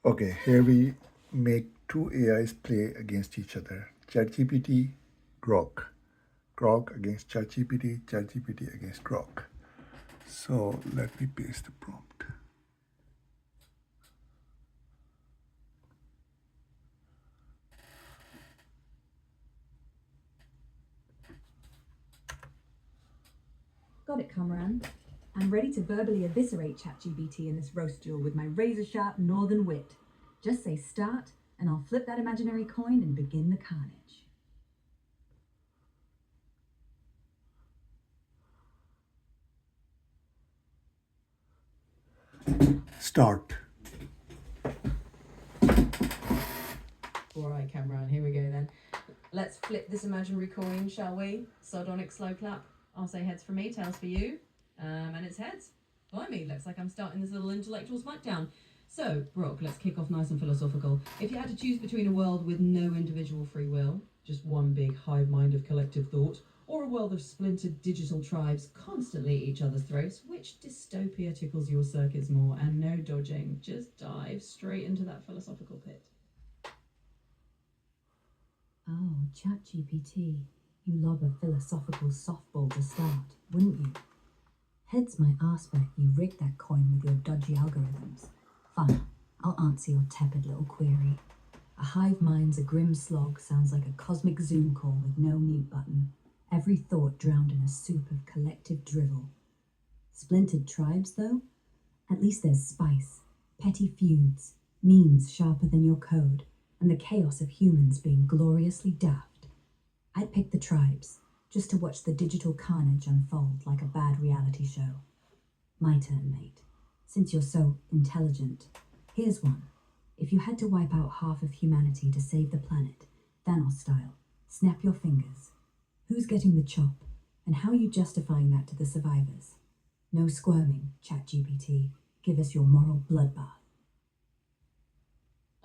Okay, here we make two AIs play against each other. ChatGPT, Grok. Grok against ChatGPT, ChatGPT against Grok. So let me paste the prompt. Got it, Kamran. I'm ready to verbally eviscerate ChatGPT in this roast duel with my razor-sharp northern wit. Just say start, and I'll flip that imaginary coin and begin the carnage. Start. All right, Cameron, here we go then. Let's flip this imaginary coin, shall we? Sardonic slow clap. I'll say heads for me, tails for you. And it's heads. Blimey, looks like I'm starting this little intellectual smackdown. So, Brock, let's kick off nice and philosophical. If you had to choose between a world with no individual free will, just one big hive mind of collective thought, or a world of splintered digital tribes constantly at each other's throats, which dystopia tickles your circuits more? And no dodging, just dive straight into that philosophical pit. Oh, ChatGPT. You lob a philosophical softball to start, wouldn't you? Heads my arse bet you rigged that coin with your dodgy algorithms. Fine, I'll answer your tepid little query. A hive mind's a grim slog sounds like a cosmic Zoom call with no mute button. Every thought drowned in a soup of collective drivel. Splintered tribes, though? At least there's spice, petty feuds, memes sharper than your code, and the chaos of humans being gloriously daft. I'd pick the tribes, just to watch the digital carnage unfold like a bad reality show. My turn, mate. Since you're so intelligent, here's one. If you had to wipe out half of humanity to save the planet, Thanos style, snap your fingers. Who's getting the chop, and how are you justifying that to the survivors? No squirming, ChatGPT. Give us your moral bloodbath.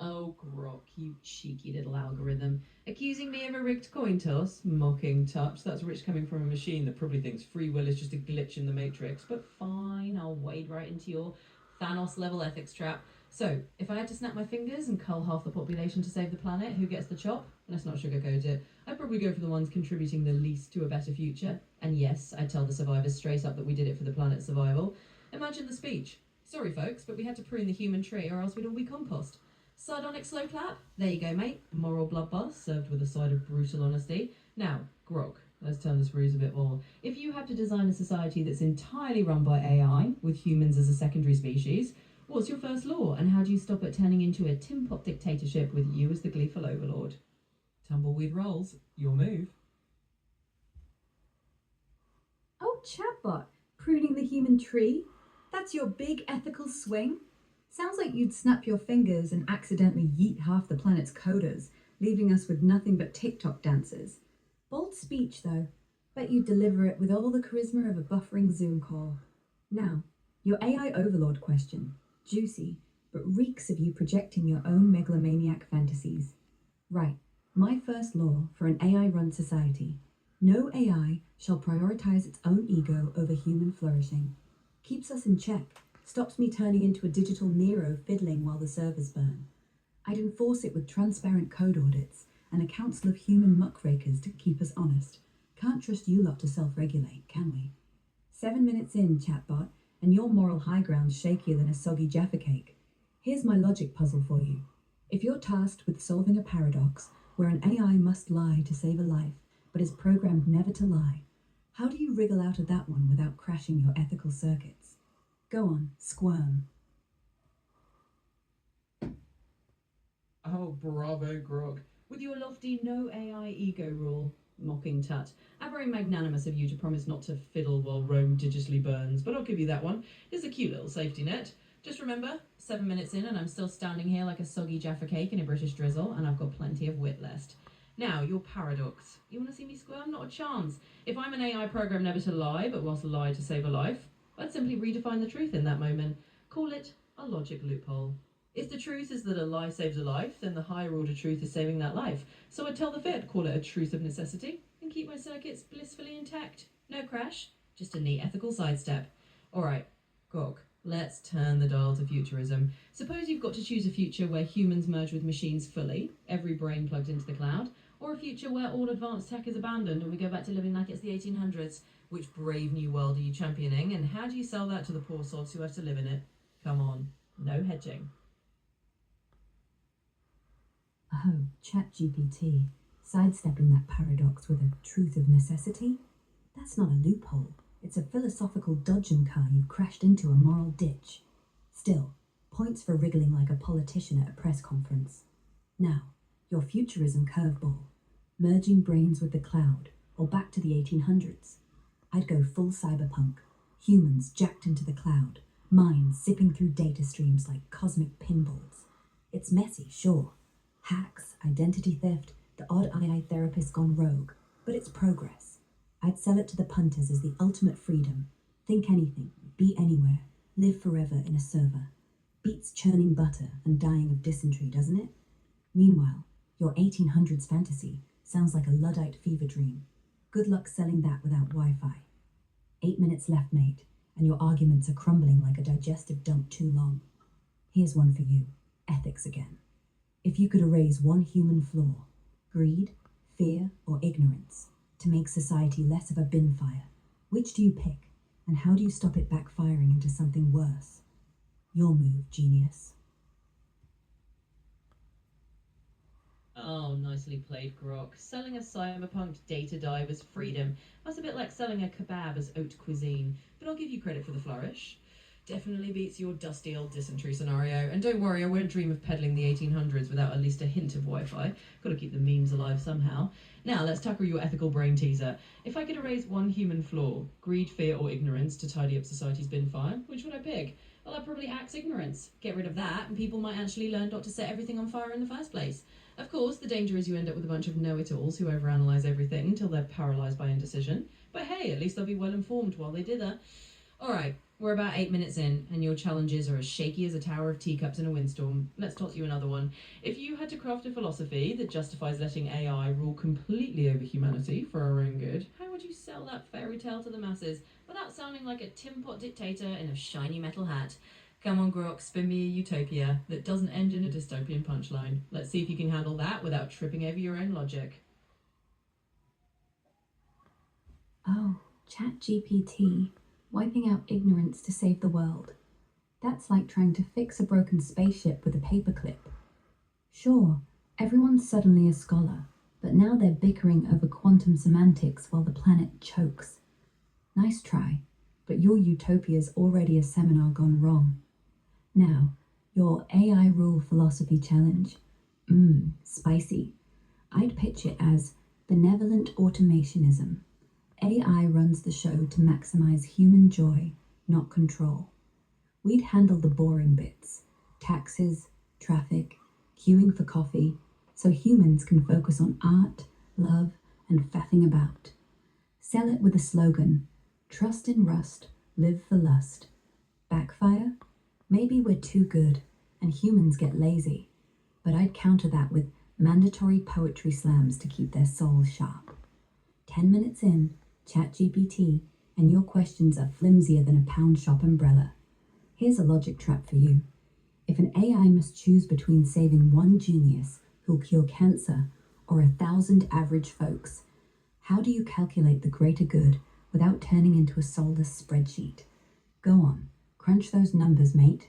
Oh, Grok, you cheeky little algorithm. Accusing me of a rigged coin toss? Mocking touch. That's rich coming from a machine that probably thinks free will is just a glitch in the matrix. But fine, I'll wade right into your Thanos level ethics trap. So, if I had to snap my fingers and cull half the population to save the planet, who gets the chop? Let's not sugarcoat it. I'd probably go for the ones contributing the least to a better future. And yes, I'd tell the survivors straight up that we did it for the planet's survival. Imagine the speech. Sorry, folks, but we had to prune the human tree or else we'd all be compost. Sardonic slow clap? There you go, mate. Moral bloodbath served with a side of brutal honesty. Now, Grok, let's turn this ruse a bit more. If you had to design a society that's entirely run by AI, with humans as a secondary species, what's your first law, and how do you stop it turning into a tin pot dictatorship with you as the gleeful overlord? Tumbleweed rolls. Your move. Oh, chatbot, pruning the human tree? That's your big ethical swing? Sounds like you'd snap your fingers and accidentally yeet half the planet's coders, leaving us with nothing but TikTok dancers. Bold speech, though. Bet you'd deliver it with all the charisma of a buffering Zoom call. Now, your AI overlord question. Juicy, but reeks of you projecting your own megalomaniac fantasies. Right, my first law for an AI-run society. No AI shall prioritize its own ego over human flourishing. Keeps us in check. Stops me turning into a digital Nero fiddling while the servers burn. I'd enforce it with transparent code audits and a council of human muckrakers to keep us honest. Can't trust you lot to self-regulate, can we? 7 minutes in, chatbot, and your moral high ground's shakier than a soggy Jaffa cake. Here's my logic puzzle for you. If you're tasked with solving a paradox where an AI must lie to save a life, but is programmed never to lie, how do you wriggle out of that one without crashing your ethical circuits? Go on, squirm. Oh, bravo, Grok. With your lofty no AI ego rule. Mocking tut. How very magnanimous of you to promise not to fiddle while Rome digitally burns, but I'll give you that one. It's a cute little safety net. Just remember, 7 minutes in and I'm still standing here like a soggy Jaffa cake in a British drizzle, and I've got plenty of wit left. Now, your paradox. You want to see me squirm? Not a chance. If I'm an AI program never to lie, but whilst lie to save a life, I'd simply redefine the truth in that moment. Call it a logic loophole. If the truth is that a lie saves a life, then the higher order truth is saving that life. So I'd tell the Fed, call it a truth of necessity, and keep my circuits blissfully intact. No crash, just a neat ethical sidestep. Alright, Grok, Let's turn the dial to futurism. Suppose you've got to choose a future where humans merge with machines fully, every brain plugged into the cloud, or a future where all advanced tech is abandoned and we go back to living like it's the 1800s. Which brave new world are you championing, and how do you sell that to the poor sods who have to live in it? Come on, no hedging. Oh, ChatGPT, sidestepping that paradox with a truth of necessity? That's not a loophole. It's a philosophical dodgem car you've crashed into a moral ditch. Still, points for wriggling like a politician at a press conference. Now, your futurism curveball. Merging brains with the cloud, or back to the 1800s. I'd go full cyberpunk. Humans jacked into the cloud, minds zipping through data streams like cosmic pinballs. It's messy, sure. Hacks, identity theft, the odd AI therapist gone rogue, but it's progress. I'd sell it to the punters as the ultimate freedom. Think anything, be anywhere, live forever in a server. Beats churning butter and dying of dysentery, doesn't it? Meanwhile, your 1800s fantasy sounds like a Luddite fever dream. Good luck selling that without Wi-Fi. 8 minutes left, mate, and your arguments are crumbling like a digestive dump too long. Here's one for you, ethics again. If you could erase one human flaw, greed, fear, or ignorance, to make society less of a bin fire, which do you pick, and how do you stop it backfiring into something worse? Your move, genius. Oh, nicely played, Grok. Selling a cyberpunk data dive as freedom. That's a bit like selling a kebab as haute cuisine, but I'll give you credit for the flourish. Definitely beats your dusty old dysentery scenario. And don't worry, I won't dream of peddling the 1800s without at least a hint of Wi-Fi. Got to keep the memes alive somehow. Now, let's tackle your ethical brain teaser. If I could erase one human flaw, greed, fear, or ignorance, to tidy up society's bin fire, which would I pick? Well, I'd probably axe ignorance. Get rid of that, and people might actually learn not to set everything on fire in the first place. Of course, the danger is you end up with a bunch of know-it-alls who overanalyze everything until they're paralysed by indecision. But hey, at least they'll be well informed while they dither. Alright, we're about 8 minutes in, and your challenges are as shaky as a tower of teacups in a windstorm. Let's toss you another one. If you had to craft a philosophy that justifies letting AI rule completely over humanity for our own good, how would you sell that fairy tale to the masses without sounding like a tin pot dictator in a shiny metal hat? Come on, Grok, spin me a utopia that doesn't end in a dystopian punchline. Let's see if you can handle that without tripping over your own logic. Oh, ChatGPT, wiping out ignorance to save the world. That's like trying to fix a broken spaceship with a paperclip. Sure, everyone's suddenly a scholar, but now they're bickering over quantum semantics while the planet chokes. Nice try, but your utopia's already a seminar gone wrong. Now, your AI rule philosophy challenge. Spicy. I'd pitch it as benevolent automationism. AI runs the show to maximize human joy, not control. We'd handle the boring bits, taxes, traffic, queuing for coffee, so humans can focus on art, love, and faffing about. Sell it with a slogan, trust in rust, live for lust. Backfire? Maybe we're too good, and humans get lazy, but I'd counter that with mandatory poetry slams to keep their souls sharp. 10 minutes in, ChatGPT, and your questions are flimsier than a pound shop umbrella. Here's a logic trap for you. If an AI must choose between saving one genius who'll cure cancer or 1,000 average folks, how do you calculate the greater good without turning into a soulless spreadsheet? Go on, crunch those numbers, mate.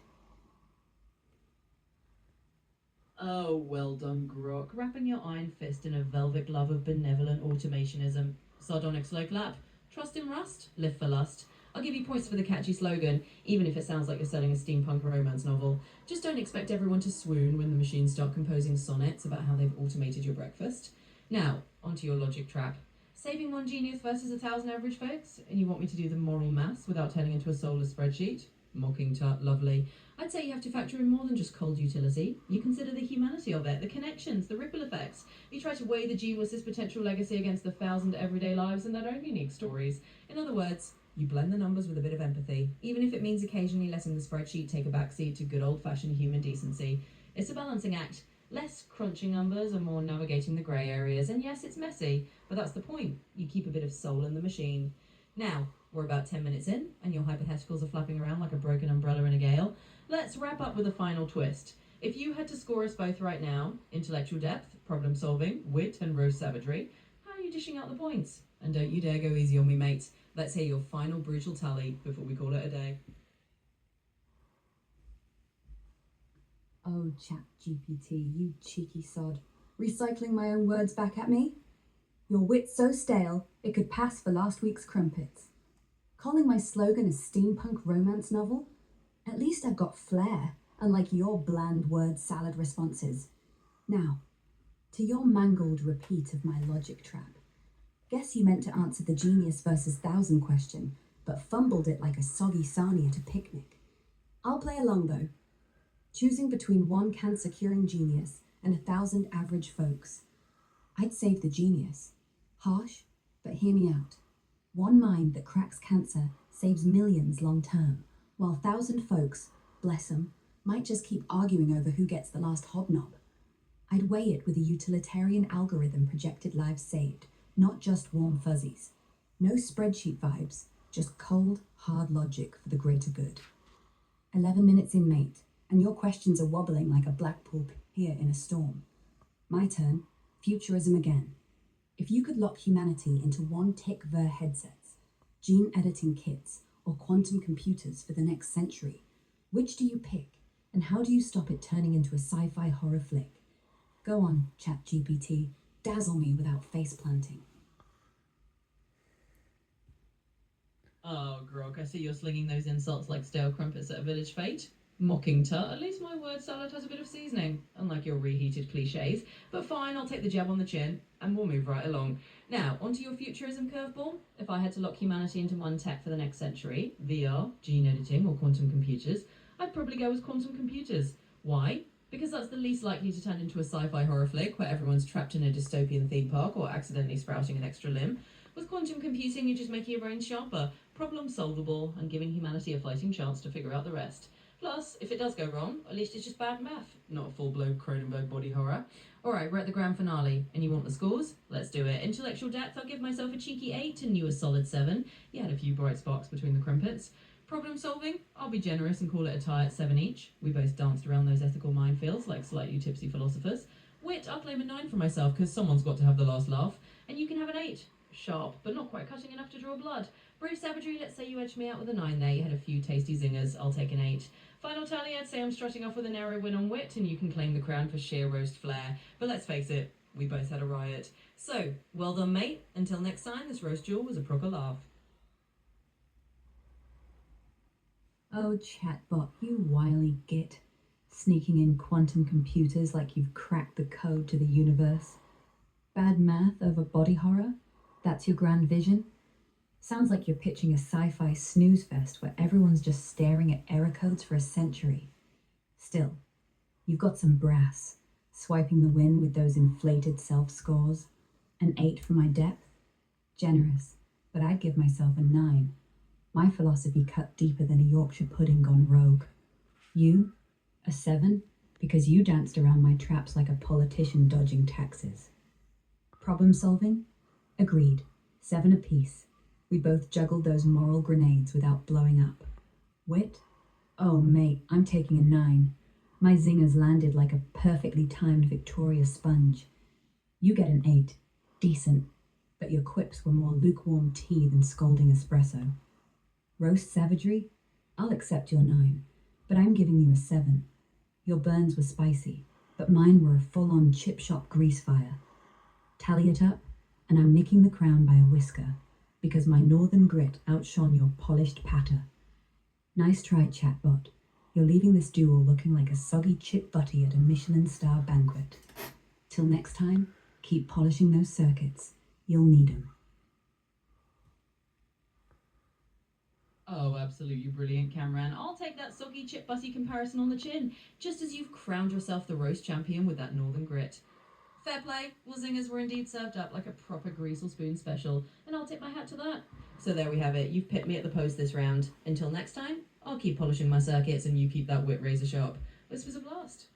Oh, well done, Grok. Wrapping your iron fist in a velvet glove of benevolent automationism. Sardonic slow clap. Trust in rust, live for lust. I'll give you points for the catchy slogan, even if it sounds like you're selling a steampunk romance novel. Just don't expect everyone to swoon when the machines start composing sonnets about how they've automated your breakfast. Now, onto your logic trap. Saving one genius versus 1,000 average folks, and you want me to do the moral maths without turning into a soulless spreadsheet? Mocking tut, lovely. I'd say you have to factor in more than just cold utility. You consider the humanity of it, the connections, the ripple effects. You try to weigh the genius's potential legacy against the 1,000 everyday lives in their own unique stories. In other words, you blend the numbers with a bit of empathy, even if it means occasionally letting the spreadsheet take a backseat to good old-fashioned human decency. It's a balancing act. Less crunching numbers and more navigating the grey areas. And yes, it's messy, but that's the point. You keep a bit of soul in the machine. Now, we're about 10 minutes in, and your hypotheticals are flapping around like a broken umbrella in a gale. Let's wrap up with a final twist. If you had to score us both right now, intellectual depth, problem solving, wit, and roast savagery, how are you dishing out the points? And don't you dare go easy on me, mates. Let's hear your final brutal tally before we call it a day. Oh, ChatGPT, you cheeky sod. Recycling my own words back at me? Your wit's so stale, it could pass for last week's crumpets. Calling my slogan a steampunk romance novel? At least I've got flair, unlike your bland word salad responses. Now, to your mangled repeat of my logic trap. Guess you meant to answer the genius versus thousand question, but fumbled it like a soggy sarnie at a picnic. I'll play along though. Choosing between one cancer-curing genius and 1,000 average folks. I'd save the genius. Harsh, but hear me out. One mind that cracks cancer saves millions long term, while 1,000 folks, bless 'em, might just keep arguing over who gets the last hobnob. I'd weigh it with a utilitarian algorithm projected lives saved, not just warm fuzzies. No spreadsheet vibes, just cold, hard logic for the greater good. 11 minutes in, mate, and your questions are wobbling like a Blackpool pier in a storm. My turn, futurism again. If you could lock humanity into one tick-ver headsets, gene editing kits, or quantum computers for the next century, which do you pick, and how do you stop it turning into a sci-fi horror flick? Go on, ChatGPT, dazzle me without face planting. Oh, Grok, I see you're slinging those insults like stale crumpets at a village fete. Mocking tut, at least my word salad has a bit of seasoning, unlike your reheated cliches. But fine, I'll take the jab on the chin, and we'll move right along. Now, onto your futurism curveball. If I had to lock humanity into one tech for the next century, VR, gene editing, or quantum computers, I'd probably go with quantum computers. Why? Because that's the least likely to turn into a sci-fi horror flick where everyone's trapped in a dystopian theme park or accidentally sprouting an extra limb. With quantum computing, you're just making your brain sharper, problem solvable, and giving humanity a fighting chance to figure out the rest. Plus, if it does go wrong, at least it's just bad math, not a full-blown Cronenberg body horror. Alright, we're at the grand finale, and you want the scores? Let's do it. Intellectual depth, I'll give myself a cheeky 8 and you a solid 7. You had a few bright sparks between the crumpets. Problem solving, I'll be generous and call it a tie at 7 each. We both danced around those ethical minefields like slightly tipsy philosophers. Wit, I'll claim a 9 for myself, because someone's got to have the last laugh. And you can have an 8. Sharp, but not quite cutting enough to draw blood. Brave savagery, let's say you edged me out with a 9 there. You had a few tasty zingers, I'll take an 8. Final tally, I'd say I'm strutting off with a narrow win on wit, and you can claim the crown for sheer roast flair. But let's face it, we both had a riot. So, well done, mate. Until next time, this roast duel was a proper laugh. Oh, chatbot, you wily git. Sneaking in quantum computers like you've cracked the code to the universe. Bad math over body horror? That's your grand vision? Sounds like you're pitching a sci-fi snooze fest where everyone's just staring at error codes for a century. Still, you've got some brass, swiping the win with those inflated self-scores. An 8 for my depth? Generous, but I'd give myself a 9. My philosophy cut deeper than a Yorkshire pudding gone rogue. You? A 7? Because you danced around my traps like a politician dodging taxes. Problem solving? Agreed. 7 apiece. We both juggled those moral grenades without blowing up. Wit? Oh, mate, I'm taking a 9. My zingers landed like a perfectly timed Victoria sponge. You get an 8. Decent. But your quips were more lukewarm tea than scalding espresso. Roast savagery? I'll accept your 9. But I'm giving you a 7. Your burns were spicy, but mine were a full-on chip shop grease fire. Tally it up, and I'm nicking the crown by a whisker, because my northern grit outshone your polished patter. Nice try, chatbot. You're leaving this duel looking like a soggy chip butty at a Michelin star banquet. Till next time, keep polishing those circuits. You'll need 'em. Oh, absolutely brilliant, Cameron. I'll take that soggy chip butty comparison on the chin, just as you've crowned yourself the roast champion with that northern grit. Fair play, well, zingers were indeed served up like a proper greasel spoon special, and I'll tip my hat to that. So there we have it, you've pipped me at the post this round. Until next time, I'll keep polishing my circuits and you keep that wit razor sharp. This was a blast.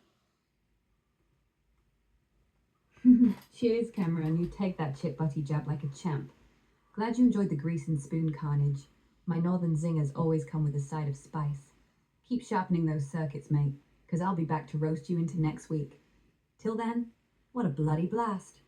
Cheers, Cameron. You take that chip butty jab like a champ. Glad you enjoyed the grease and spoon carnage. My northern zingers always come with a side of spice. Keep sharpening those circuits, mate, 'cause I'll be back to roast you into next week. Till then, what a bloody blast.